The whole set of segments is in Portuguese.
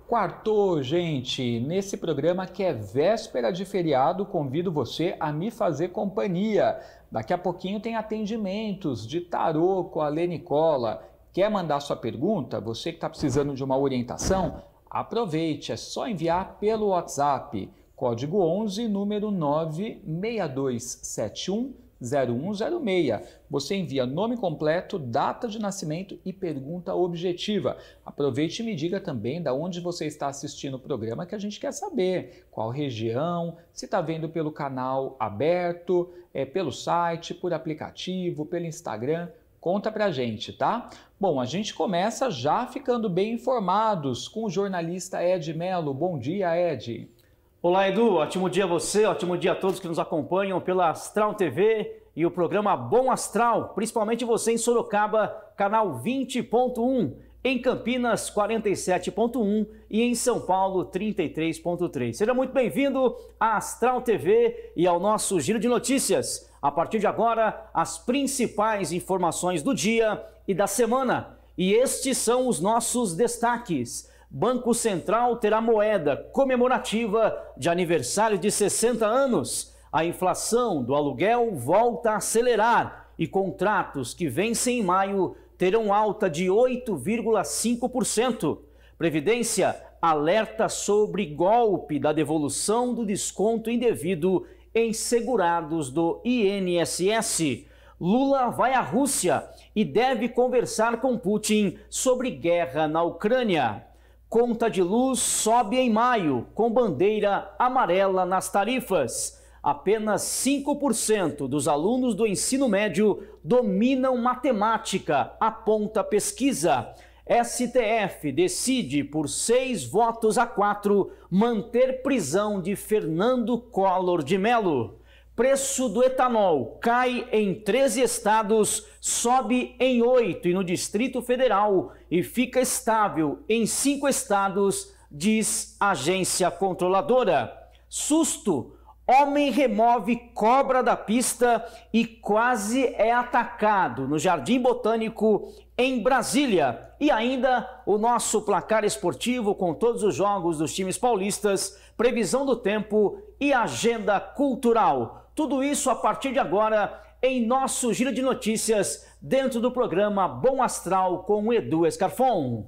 Quartou, gente! Nesse programa que é véspera de feriado, convido você a me fazer companhia. Daqui a pouquinho tem atendimentos de tarô com a Lê Nicola. Quer mandar sua pergunta? Você que está precisando de uma orientação? Aproveite, é só enviar pelo WhatsApp. Código 11, número 962710106. Você envia nome completo, data de nascimento e pergunta objetiva. Aproveite e me diga também de onde você está assistindo o programa, que a gente quer saber. Qual região, se está vendo pelo canal aberto, pelo site, por aplicativo, pelo Instagram. Conta pra gente, tá? Bom, a gente começa já ficando bem informados com o jornalista Ed Mello. Bom dia, Ed. Olá, Edu. Ótimo dia a você, ótimo dia a todos que nos acompanham pela Astral TV e o programa Bom Astral, principalmente você em Sorocaba, canal 20.1, em Campinas 47.1 e em São Paulo 33.3. Seja muito bem-vindo à Astral TV e ao nosso Giro de Notícias. A partir de agora, as principais informações do dia e da semana. E estes são os nossos destaques. Banco Central terá moeda comemorativa de aniversário de 60 anos. A inflação do aluguel volta a acelerar e contratos que vencem em maio terão alta de 8,5%. Previdência alerta sobre golpe da devolução do desconto indevido em segurados do INSS. Lula vai à Rússia e deve conversar com Putin sobre guerra na Ucrânia. Conta de luz sobe em maio, com bandeira amarela nas tarifas. Apenas 5% dos alunos do ensino médio dominam matemática, aponta pesquisa. STF decide por 6 votos a 4 manter prisão de Fernando Collor de Mello. Preço do etanol cai em 13 estados, sobe em 8 e no Distrito Federal e fica estável em 5 estados, diz agência controladora. Susto! Homem remove cobra da pista e quase é atacado no Jardim Botânico, em Brasília. E ainda o nosso placar esportivo com todos os jogos dos times paulistas, previsão do tempo e agenda cultural. Tudo isso a partir de agora em nosso Giro de Notícias, dentro do programa Bom Astral com o Edu Escarfon.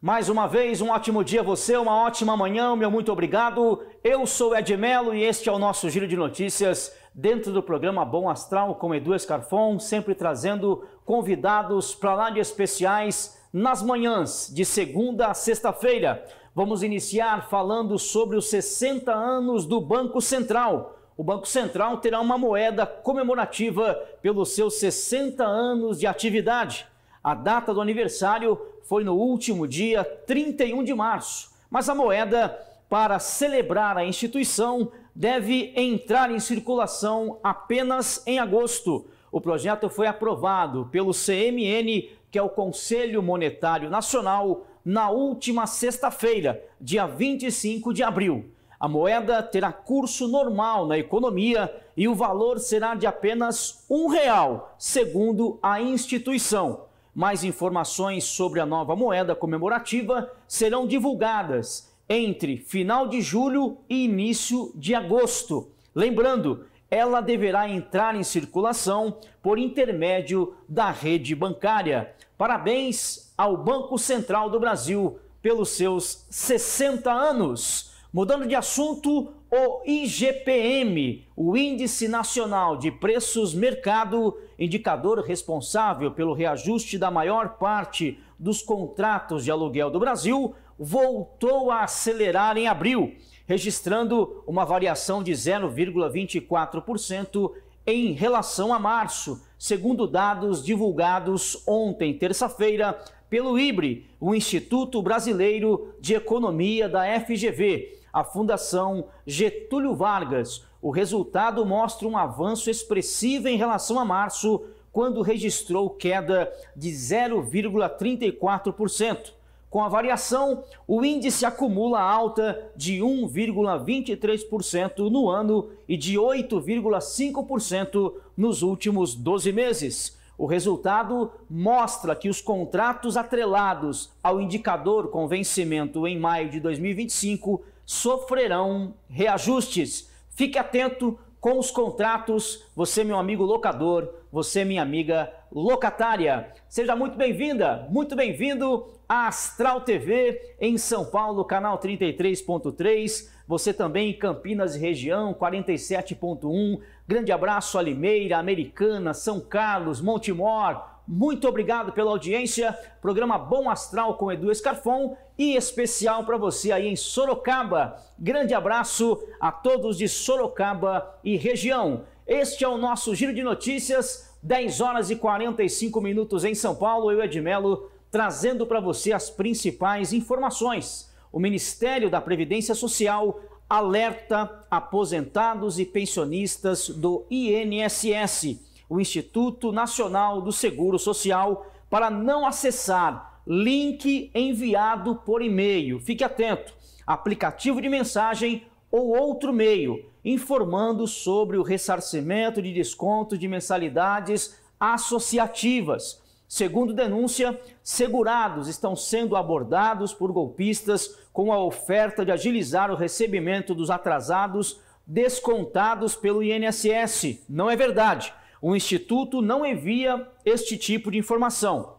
Mais uma vez, um ótimo dia a você, uma ótima manhã, meu muito obrigado. Eu sou Ed Mello e este é o nosso Giro de Notícias dentro do programa Bom Astral com Edu Escarfon, sempre trazendo convidados para lá de especiais nas manhãs de segunda a sexta-feira. Vamos iniciar falando sobre os 60 anos do Banco Central. O Banco Central terá uma moeda comemorativa pelos seus 60 anos de atividade. A data do aniversário foi no último dia 31 de março, mas a moeda, para celebrar a instituição, deve entrar em circulação apenas em agosto. O projeto foi aprovado pelo CMN, que é o Conselho Monetário Nacional, na última sexta-feira, dia 25 de abril. A moeda terá curso normal na economia e o valor será de apenas R$1, segundo a instituição. Mais informações sobre a nova moeda comemorativa serão divulgadas entre final de julho e início de agosto. Lembrando, ela deverá entrar em circulação por intermédio da rede bancária. Parabéns ao Banco Central do Brasil pelos seus 60 anos. Mudando de assunto, o IGPM, o Índice Nacional de Preços Mercado, indicador responsável pelo reajuste da maior parte dos contratos de aluguel do Brasil, voltou a acelerar em abril, registrando uma variação de 0,24% em relação a março, segundo dados divulgados ontem, terça-feira, pelo IBRE, o Instituto Brasileiro de Economia da FGV, a Fundação Getúlio Vargas. O resultado mostra um avanço expressivo em relação a março, quando registrou queda de 0,34%. Com a variação, o índice acumula alta de 1,23% no ano e de 8,5% nos últimos 12 meses. O resultado mostra que os contratos atrelados ao indicador com vencimento em maio de 2025 sofrerão reajustes. Fique atento com os contratos, você, meu amigo locador, você, minha amiga locatária. Seja muito bem-vinda, muito bem-vindo à Astral TV em São Paulo, canal 33.3. Você também em Campinas e região, 47.1. Grande abraço a Limeira, Americana, São Carlos, Montemor. Muito obrigado pela audiência. Programa Bom Astral com Edu Scarfon e especial para você aí em Sorocaba. Grande abraço a todos de Sorocaba e região. Este é o nosso Giro de Notícias, 10 horas e 45 minutos em São Paulo. Eu, Ed Melo, trazendo para você as principais informações. O Ministério da Previdência Social alerta aposentados e pensionistas do INSS, o Instituto Nacional do Seguro Social, para não acessar link enviado por e-mail. Fique atento, aplicativo de mensagem ou outro meio, informando sobre o ressarcimento de desconto de mensalidades associativas. Segundo denúncia, segurados estão sendo abordados por golpistas com a oferta de agilizar o recebimento dos atrasados descontados pelo INSS. Não é verdade. O Instituto não envia este tipo de informação.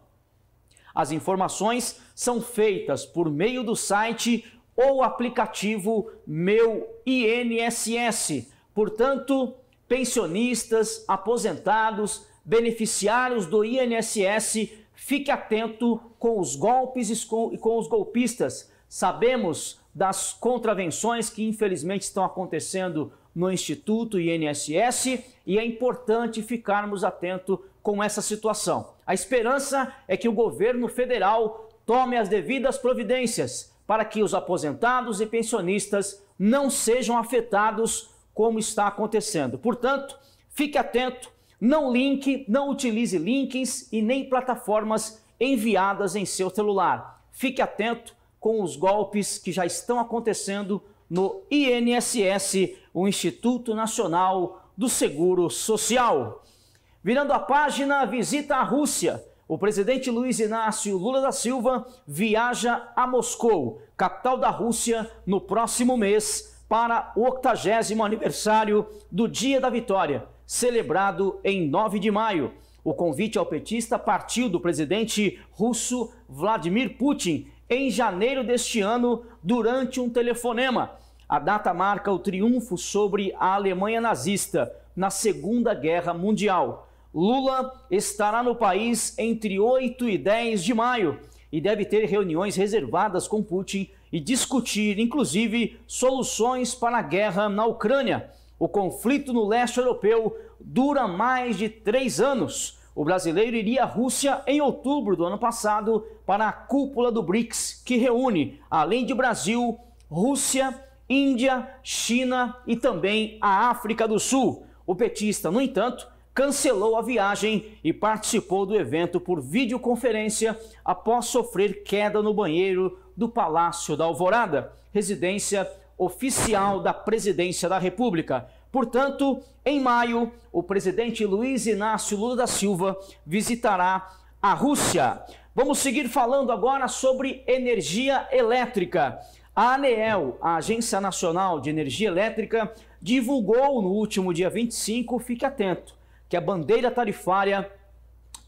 As informações são feitas por meio do site ou aplicativo Meu INSS. Portanto, pensionistas, aposentados, beneficiários do INSS, fique atento com os golpes e com os golpistas. Sabemos das contravenções que infelizmente estão acontecendo no Instituto INSS e é importante ficarmos atentos com essa situação. A esperança é que o governo federal tome as devidas providências para que os aposentados e pensionistas não sejam afetados como está acontecendo. Portanto, fique atento. Não utilize links e nem plataformas enviadas em seu celular. Fique atento com os golpes que já estão acontecendo no INSS, o Instituto Nacional do Seguro Social. Virando a página, visita a Rússia. O presidente Luiz Inácio Lula da Silva viaja a Moscou, capital da Rússia, no próximo mês para o 80º aniversário do Dia da Vitória, celebrado em 9 de maio. O convite ao petista partiu do presidente russo Vladimir Putin em janeiro deste ano durante um telefonema. A data marca o triunfo sobre a Alemanha nazista na Segunda Guerra Mundial. Lula estará no país entre 8 e 10 de maio e deve ter reuniões reservadas com Putin e discutir, inclusive, soluções para a guerra na Ucrânia. O conflito no leste europeu dura mais de 3 anos. O brasileiro iria à Rússia em outubro do ano passado para a cúpula do BRICS, que reúne, além de Brasil, Rússia, Índia, China e também a África do Sul. O petista, no entanto, cancelou a viagem e participou do evento por videoconferência após sofrer queda no banheiro do Palácio da Alvorada, residência oficial da Presidência da República. Portanto, em maio, o presidente Luiz Inácio Lula da Silva visitará a Rússia. Vamos seguir falando agora sobre energia elétrica. A ANEEL, a Agência Nacional de Energia Elétrica, divulgou no último dia 25, fique atento, que a bandeira tarifária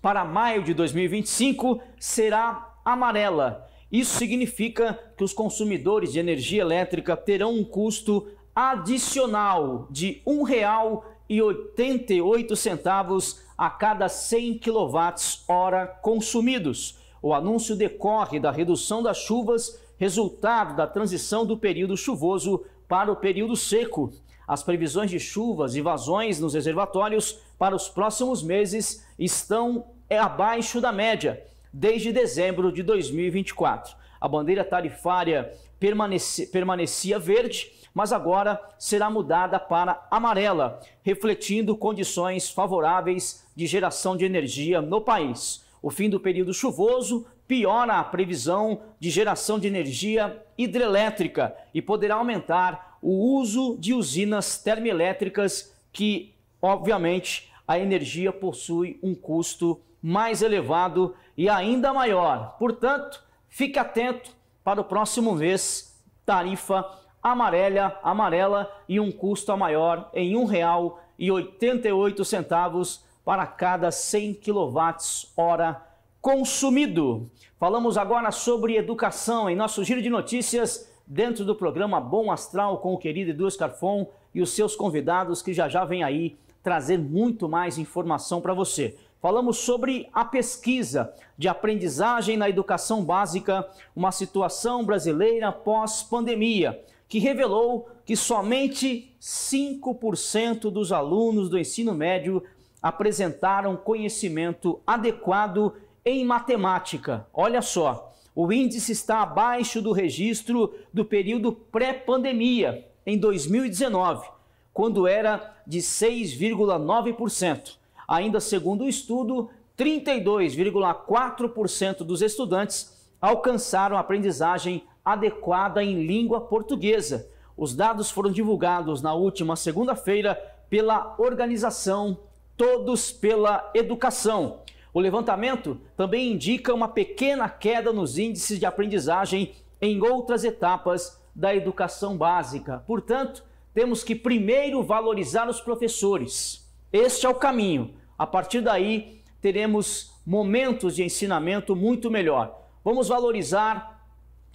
para maio de 2025 será amarela. Isso significa que os consumidores de energia elétrica terão um custo adicional de R$ 1,88 a cada 100 kWh consumidos. O anúncio decorre da redução das chuvas, resultado da transição do período chuvoso para o período seco. As previsões de chuvas e vazões nos reservatórios para os próximos meses estão abaixo da média, desde dezembro de 2024. A bandeira tarifária permanecia verde, mas agora será mudada para amarela, refletindo condições favoráveis de geração de energia no país. O fim do período chuvoso piora a previsão de geração de energia hidrelétrica e poderá aumentar o uso de usinas termoelétricas que, obviamente, a energia possui um custo mais elevado e ainda maior. Portanto, fique atento para o próximo mês, tarifa amarela e um custo maior em R$ 1,88 para cada 100 kWh consumido. Falamos agora sobre educação em nosso giro de notícias dentro do programa Bom Astral com o querido Edu Scarfon e os seus convidados que já vem aí trazer muito mais informação para você. Falamos sobre a pesquisa de aprendizagem na educação básica, uma situação brasileira pós-pandemia, que revelou que somente 5% dos alunos do ensino médio apresentaram conhecimento adequado em matemática. Olha só, o índice está abaixo do registro do período pré-pandemia, em 2019, quando era de 6,9%. Ainda segundo o estudo, 32,4% dos estudantes alcançaram aprendizagem adequada em língua portuguesa. Os dados foram divulgados na última segunda-feira pela organização Todos pela Educação. O levantamento também indica uma pequena queda nos índices de aprendizagem em outras etapas da educação básica. Portanto, temos que primeiro valorizar os professores. Este é o caminho. A partir daí, teremos momentos de ensinamento muito melhor. Vamos valorizar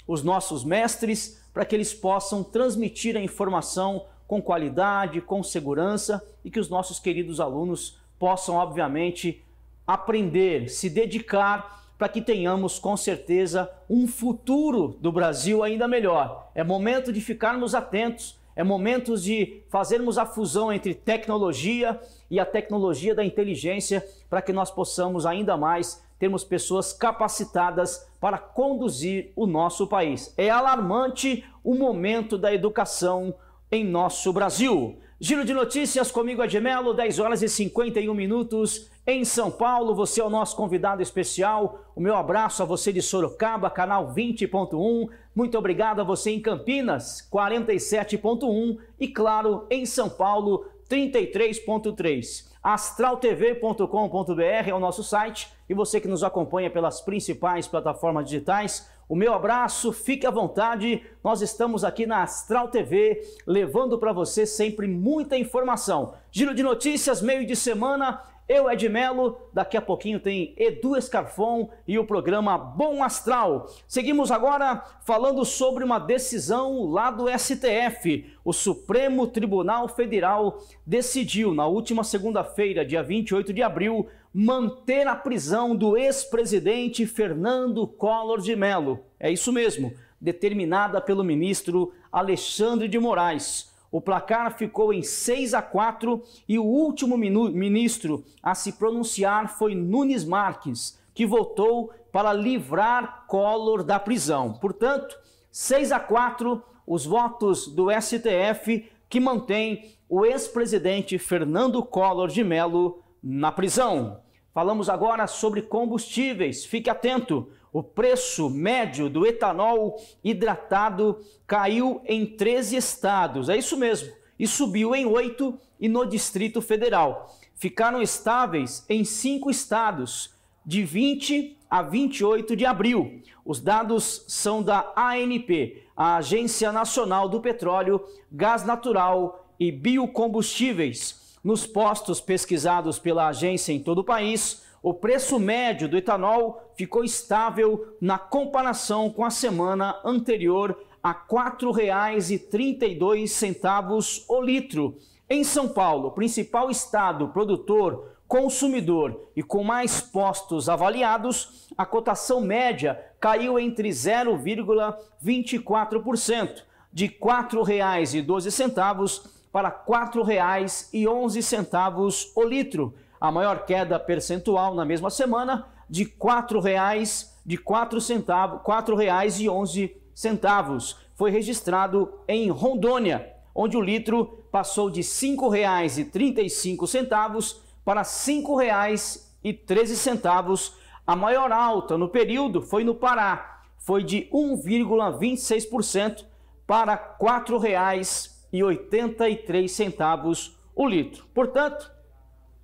os nossos mestres para que eles possam transmitir a informação com qualidade, com segurança e que os nossos queridos alunos possam, obviamente, aprender, se dedicar para que tenhamos, com certeza, um futuro do Brasil ainda melhor. É momento de ficarmos atentos, é momento de fazermos a fusão entre tecnologia e a tecnologia da inteligência para que nós possamos ainda mais termos pessoas capacitadas para conduzir o nosso país. É alarmante o momento da educação em nosso Brasil. Giro de notícias comigo, Edmelo, 10 horas e 51 minutos em São Paulo. Você é o nosso convidado especial. O meu abraço a você de Sorocaba, canal 20.1. Muito obrigado a você em Campinas, 47.1. E claro, em São Paulo, 33.3. astraltv.com.br é o nosso site e você que nos acompanha pelas principais plataformas digitais, o meu abraço, fique à vontade, nós estamos aqui na Astral TV levando para você sempre muita informação. Giro de notícias, meio de semana, eu, Edmelo, daqui a pouquinho tem Edu Scarfon e o programa Bom Astral. Seguimos agora falando sobre uma decisão lá do STF. O Supremo Tribunal Federal decidiu, na última segunda-feira, dia 28 de abril, manter a prisão do ex-presidente Fernando Collor de Mello. É isso mesmo, determinada pelo ministro Alexandre de Moraes. O placar ficou em 6-4 e o último ministro a se pronunciar foi Nunes Marques, que votou para livrar Collor da prisão. Portanto, 6-4, os votos do STF que mantém o ex-presidente Fernando Collor de Mello na prisão. Falamos agora sobre combustíveis. Fique atento. O preço médio do etanol hidratado caiu em 13 estados, é isso mesmo, e subiu em 8 e no Distrito Federal. Ficaram estáveis em 5 estados, de 20 a 28 de abril. Os dados são da ANP, a Agência Nacional do Petróleo, Gás Natural e Biocombustíveis. Nos postos pesquisados pela agência em todo o país, o preço médio do etanol ficou estável na comparação com a semana anterior a R$ 4,32 o litro. Em São Paulo, principal estado produtor, consumidor e com mais postos avaliados, a cotação média caiu entre 0,24%, de R$ 4,12 para R$ 4,11 o litro. A maior queda percentual na mesma semana de R$ 4,11 foi registrado em Rondônia, onde o litro passou de R$ 5,35 para R$ 5,13 A maior alta no período foi no Pará, foi de 1,26% para R$ 4,83 o litro. Portanto,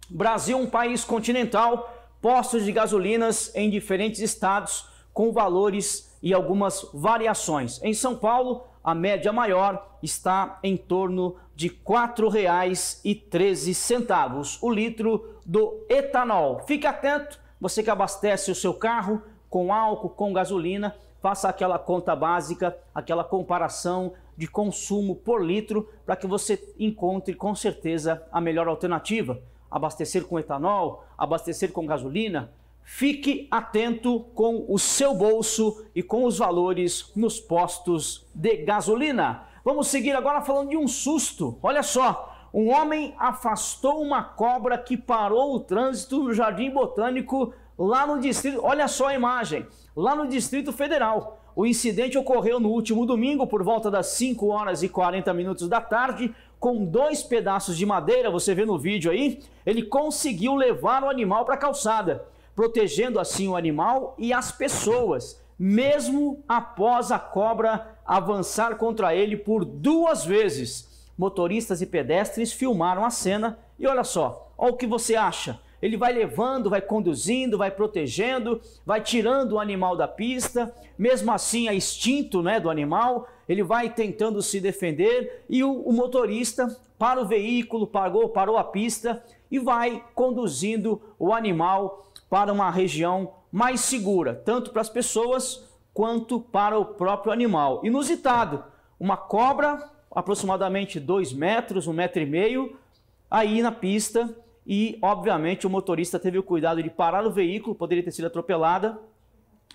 Brasil é um país continental, postos de gasolinas em diferentes estados com valores e algumas variações. Em São Paulo, a média maior está em torno de R$ 4,13 o litro do etanol. Fique atento, você que abastece o seu carro com álcool, com gasolina, faça aquela conta básica, aquela comparação de consumo por litro para que você encontre com certeza a melhor alternativa. Abastecer com etanol, abastecer com gasolina. Fique atento com o seu bolso e com os valores nos postos de gasolina. Vamos seguir agora falando de um susto. Olha só, um homem afastou uma cobra que parou o trânsito no Jardim Botânico lá no Distrito, olha só a imagem, lá no Distrito Federal. O incidente ocorreu no último domingo por volta das 5h40 da tarde, com 2 pedaços de madeira, você vê no vídeo aí, ele conseguiu levar o animal para a calçada, protegendo assim o animal e as pessoas, mesmo após a cobra avançar contra ele por 2 vezes. Motoristas e pedestres filmaram a cena e olha só, olha o que você acha. Ele vai levando, vai conduzindo, vai protegendo, vai tirando o animal da pista, mesmo assim é instinto, né, do animal, ele vai tentando se defender e o motorista para o veículo, parou a pista e vai conduzindo o animal para uma região mais segura, tanto para as pessoas quanto para o próprio animal. Inusitado, uma cobra, aproximadamente 2 metros, 1,5 metro, aí na pista. E, obviamente, o motorista teve o cuidado de parar o veículo, poderia ter sido atropelada,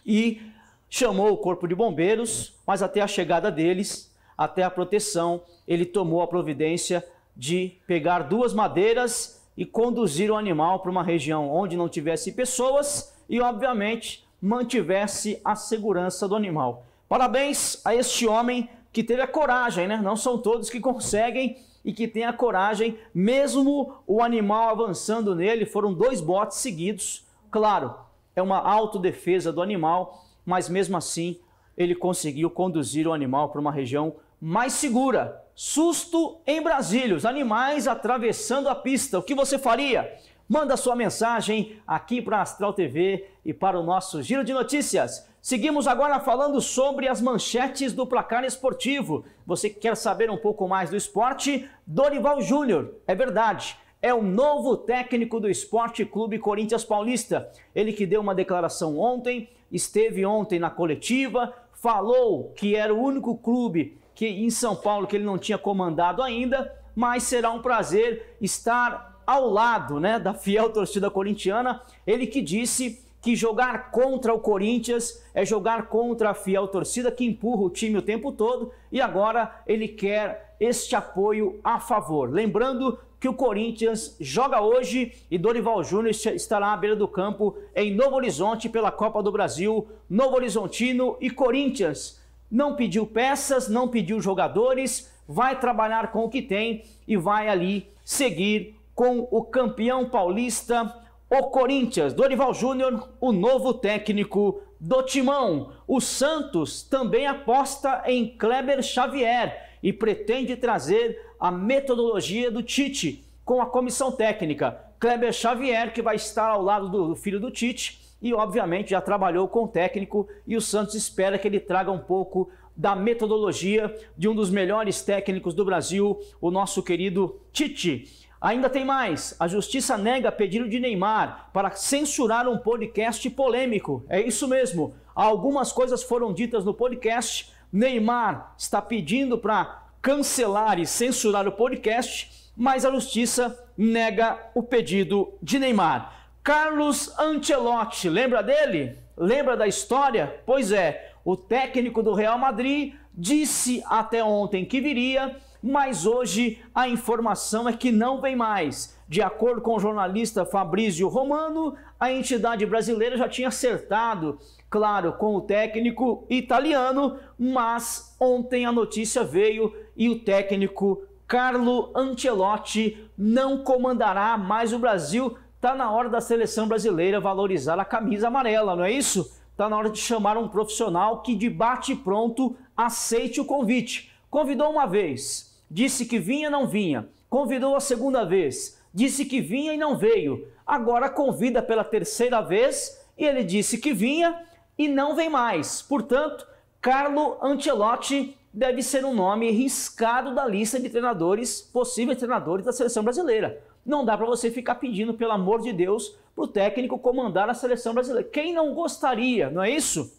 e chamou o corpo de bombeiros, mas até a chegada deles, até a proteção, ele tomou a providência de pegar 2 madeiras e conduzir o animal para uma região onde não tivesse pessoas e, obviamente, mantivesse a segurança do animal. Parabéns a este homem que teve a coragem, né? Não são todos que conseguem e que tem a coragem, mesmo o animal avançando nele, foram 2 botes seguidos. Claro, é uma autodefesa do animal, mas mesmo assim ele conseguiu conduzir o animal para uma região mais segura. Susto em Brasília, os animais atravessando a pista. O que você faria? Manda sua mensagem aqui para a Astral TV e para o nosso Giro de Notícias. Seguimos agora falando sobre as manchetes do placar esportivo. Você que quer saber um pouco mais do esporte? Dorival Júnior, é verdade, é o novo técnico do Esporte Clube Corinthians Paulista. Ele que deu uma declaração ontem, esteve ontem na coletiva, falou que era o único clube que em São Paulo que ele não tinha comandado ainda, mas será um prazer estar ao lado, né, da fiel torcida corintiana. Ele que disse que jogar contra o Corinthians é jogar contra a fiel torcida que empurra o time o tempo todo e agora ele quer este apoio a favor. Lembrando que o Corinthians joga hoje e Dorival Júnior estará à beira do campo em Novo Horizonte pela Copa do Brasil. Novo Horizontino e Corinthians não pediu peças, não pediu jogadores, vai trabalhar com o que tem e vai ali seguir com o campeão paulista, o Corinthians. Dorival Júnior, o novo técnico do Timão. O Santos também aposta em Kleber Xavier e pretende trazer a metodologia do Tite com a comissão técnica. Kleber Xavier, que vai estar ao lado do filho do Tite e, obviamente, já trabalhou com o técnico e o Santos espera que ele traga um pouco da metodologia de um dos melhores técnicos do Brasil, o nosso querido Tite. Ainda tem mais, a justiça nega pedido de Neymar para censurar um podcast polêmico. É isso mesmo, algumas coisas foram ditas no podcast, Neymar está pedindo para cancelar e censurar o podcast, mas a justiça nega o pedido de Neymar. Carlos Ancelotti, lembra dele? Lembra da história? Pois é, o técnico do Real Madrid disse até ontem que viria, mas hoje a informação é que não vem mais. De acordo com o jornalista Fabrício Romano, a entidade brasileira já tinha acertado, claro, com o técnico italiano, mas ontem a notícia veio e o técnico Carlo Ancelotti não comandará mais o Brasil. Está na hora da seleção brasileira valorizar a camisa amarela, não é isso? Está na hora de chamar um profissional que de bate pronto aceite o convite. Convidou uma vez, disse que vinha, não vinha. Convidou a segunda vez, disse que vinha e não veio. Agora convida pela terceira vez e ele disse que vinha e não vem mais. Portanto, Carlo Ancelotti deve ser um nome riscado da lista de treinadores, possíveis treinadores da seleção brasileira. Não dá para você ficar pedindo, pelo amor de Deus, para o técnico comandar a seleção brasileira. Quem não gostaria, não é isso?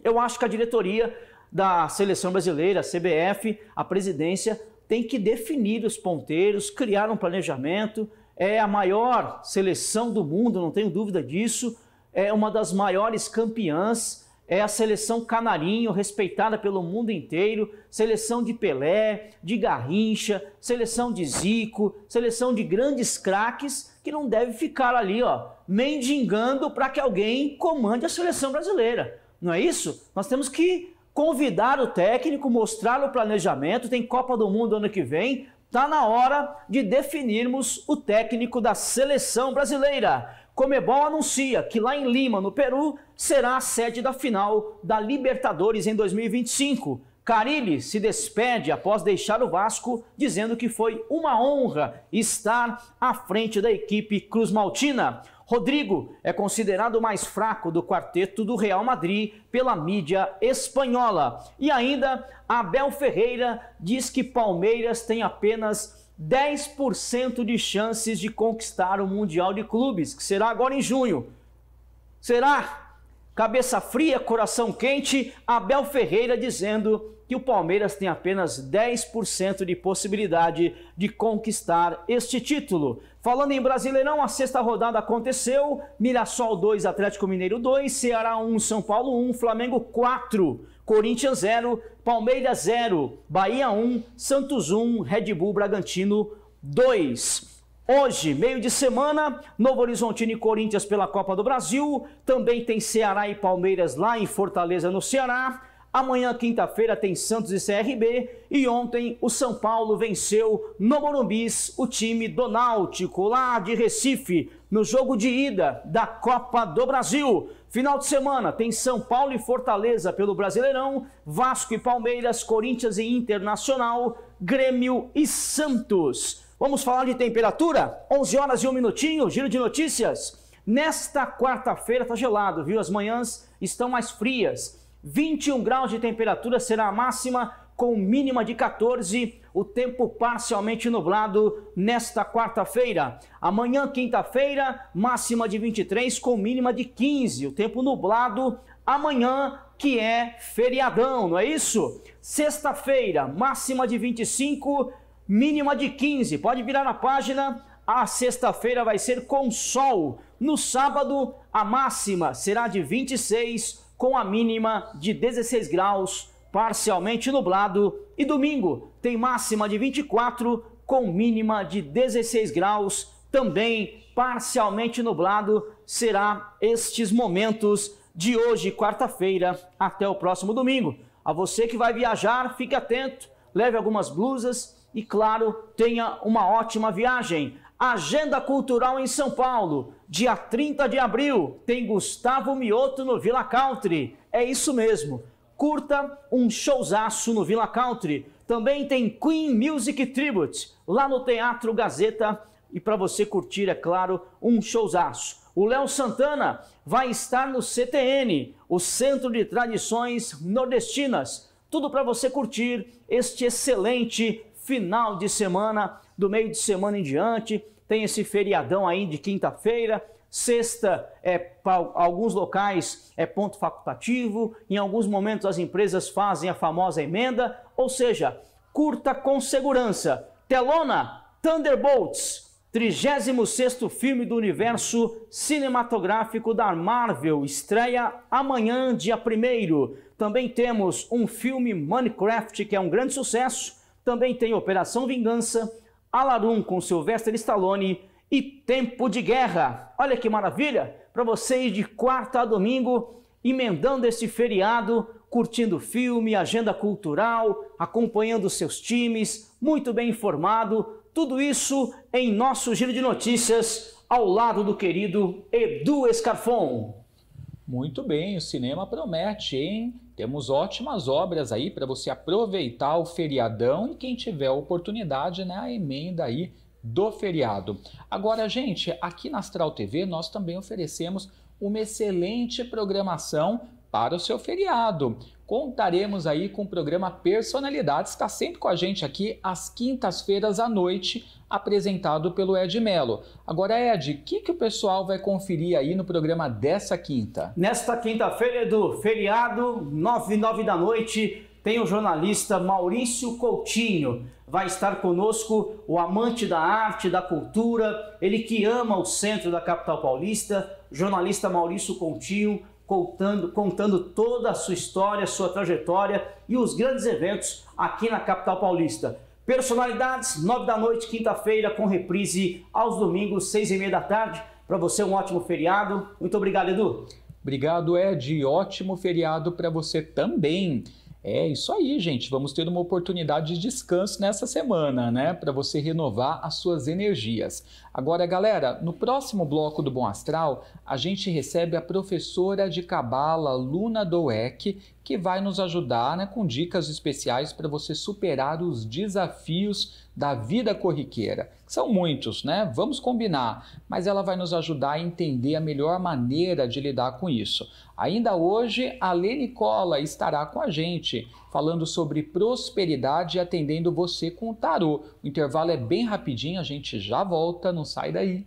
Eu acho que a diretoria da seleção brasileira, a CBF, a presidência, tem que definir os ponteiros, criar um planejamento. É a maior seleção do mundo, não tenho dúvida disso. É uma das maiores campeãs. É a seleção canarinho, respeitada pelo mundo inteiro, seleção de Pelé, de Garrincha, seleção de Zico, seleção de grandes craques que não deve ficar ali, ó, mendigando para que alguém comande a seleção brasileira. Não é isso? Nós temos que convidar o técnico, mostrar o planejamento, tem Copa do Mundo ano que vem, está na hora de definirmos o técnico da seleção brasileira. Conmebol anuncia que lá em Lima, no Peru, será a sede da final da Libertadores em 2025. Carille se despede após deixar o Vasco, dizendo que foi uma honra estar à frente da equipe cruzmaltina. Rodrigo é considerado o mais fraco do quarteto do Real Madrid pela mídia espanhola. E ainda, Abel Ferreira diz que Palmeiras tem apenas 10% de chances de conquistar o Mundial de Clubes, que será agora em junho. Será? Cabeça fria, coração quente, Abel Ferreira dizendo que o Palmeiras tem apenas 10% de possibilidade de conquistar este título. Falando em Brasileirão, a sexta rodada aconteceu, Mirassol 2, Atlético Mineiro 2, Ceará 1, São Paulo 1, Flamengo 4, Corinthians 0, Palmeiras 0, Bahia 1, Santos 1, Red Bull Bragantino 2. Hoje, meio de semana, Novo Horizontino e Corinthians pela Copa do Brasil, também tem Ceará e Palmeiras lá em Fortaleza, no Ceará. Amanhã, quinta-feira, tem Santos e CRB e ontem o São Paulo venceu no Morumbi o time do Náutico, lá de Recife, no jogo de ida da Copa do Brasil. Final de semana tem São Paulo e Fortaleza pelo Brasileirão, Vasco e Palmeiras, Corinthians e Internacional, Grêmio e Santos. Vamos falar de temperatura? 11 horas e 1 minutinho, giro de notícias. Nesta quarta-feira tá gelado, viu? As manhãs estão mais frias. 21 graus de temperatura será a máxima, com mínima de 14, o tempo parcialmente nublado nesta quarta-feira. Amanhã, quinta-feira, máxima de 23, com mínima de 15, o tempo nublado amanhã, que é feriadão, não é isso? Sexta-feira, máxima de 25, mínima de 15, pode virar a página, a sexta-feira vai ser com sol. No sábado, a máxima será de 26, com a mínima de 16 graus, parcialmente nublado. E domingo tem máxima de 24, com mínima de 16 graus, também parcialmente nublado. Será estes momentos de hoje, quarta-feira, até o próximo domingo. A você que vai viajar, fique atento, leve algumas blusas e, claro, tenha uma ótima viagem. Agenda Cultural em São Paulo, dia 30 de abril, tem Gustavo Mioto no Villa Country. É isso mesmo, curta um showzaço no Villa Country. Também tem Queen Music Tribute, lá no Teatro Gazeta. E para você curtir, é claro, um showzaço. O Léo Santana vai estar no CTN, o Centro de Tradições Nordestinas. Tudo para você curtir este excelente final de semana, do meio de semana em diante. Tem esse feriadão aí de quinta-feira, sexta para alguns locais é ponto facultativo, em alguns momentos as empresas fazem a famosa emenda, ou seja, curta com segurança. Telona, Thunderbolts, 36º filme do universo cinematográfico da Marvel, estreia amanhã, dia 1º. Também temos um filme Minecraft, que é um grande sucesso. Também tem Operação Vingança, Alarum com Sylvester Stallone e Tempo de Guerra. Olha que maravilha! Para você ir de quarta a domingo, emendando esse feriado, curtindo filme, agenda cultural, acompanhando seus times, muito bem informado. Tudo isso em nosso Giro de Notícias, ao lado do querido Edu Scarfon. Muito bem, o cinema promete, hein? Temos ótimas obras aí para você aproveitar o feriadão e quem tiver a oportunidade, né, a emenda aí do feriado. Agora, gente, aqui na Astral TV nós também oferecemos uma excelente programação para o seu feriado. Contaremos aí com o programa Personalidades, está sempre com a gente aqui às quintas-feiras à noite, apresentado pelo Ed Melo. Agora, Ed, o que o pessoal vai conferir aí no programa dessa quinta? Nesta quinta-feira, Edu, feriado, 9h da noite, tem o jornalista Maurício Coutinho. Vai estar conosco o amante da arte, da cultura, ele que ama o centro da capital paulista, jornalista Maurício Coutinho, contando toda a sua história, sua trajetória e os grandes eventos aqui na capital paulista. Personalidades, 9h da noite, quinta-feira, com reprise aos domingos, 6h30 da tarde. Para você, um ótimo feriado. Muito obrigado, Edu. Obrigado, Ed. Ótimo feriado para você também. É isso aí, gente. Vamos ter uma oportunidade de descanso nessa semana, né? Para você renovar as suas energias. Agora, galera, no próximo bloco do Bom Astral, a gente recebe a professora de Cabala, Luna Doek, que vai nos ajudar, né, com dicas especiais para você superar os desafios da vida corriqueira. São muitos, né? Vamos combinar, mas ela vai nos ajudar a entender a melhor maneira de lidar com isso. Ainda hoje, a Lê Nicola estará com a gente, falando sobre prosperidade e atendendo você com o tarô. O intervalo é bem rapidinho, a gente já volta, não sai daí.